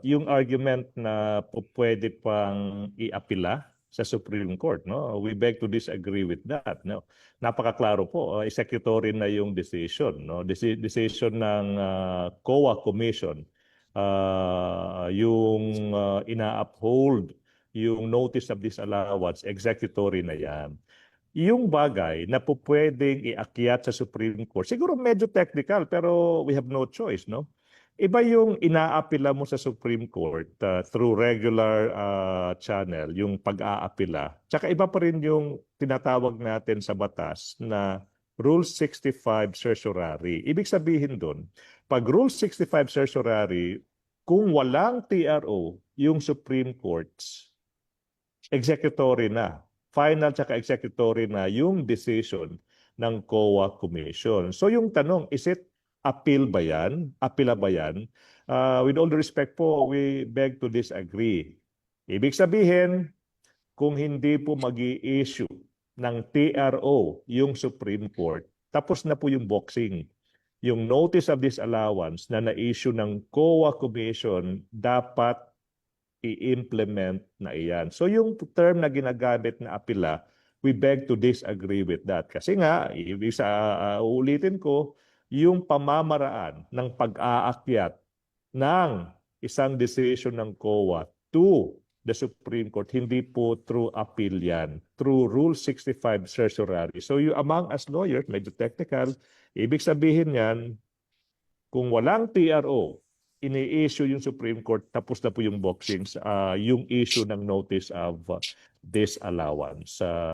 Yung argument na pwede pang iapila sa Supreme Court, no? We beg to disagree with that, no? Napakaklaro po, executory na yung decision, no? Decision ng COA Commission, yung ina-uphold yung notice of disallowance, executory na yan. Yung bagay na po pwedeng iakyat sa Supreme Court, siguro medyo technical pero we have no choice, no? Iba yung inaapila mo sa Supreme Court through regular channel, yung pag-aapila. Tsaka iba pa rin yung tinatawag natin sa batas na Rule 65 certiorari. Ibig sabihin doon, pag Rule 65 certiorari, kung walang TRO, yung Supreme Courts, executory na. Final tsaka executory na yung decision ng COA Commission. So yung tanong, is it appeal ba yan? Apila ba yan? With all due respect po, we beg to disagree. Ibig sabihin, kung hindi po mag-i-issue ng TRO yung Supreme Court, tapos na po yung boxing. Yung notice of disallowance na na-issue ng COA Commission dapat i-implement na iyan. So yung term na ginagamit na apila, we beg to disagree with that. Kasi nga, uulitin ko, yung pamamaraan ng pag-aakyat ng isang decision ng COA to the Supreme Court, hindi po through appeal yan, through Rule 65 certiorari. So you among us lawyers, medyo technical, ibig sabihin yan, kung walang TRO, ini-issue yung Supreme Court, tapos na po yung boxing, yung issue ng notice of disallowance.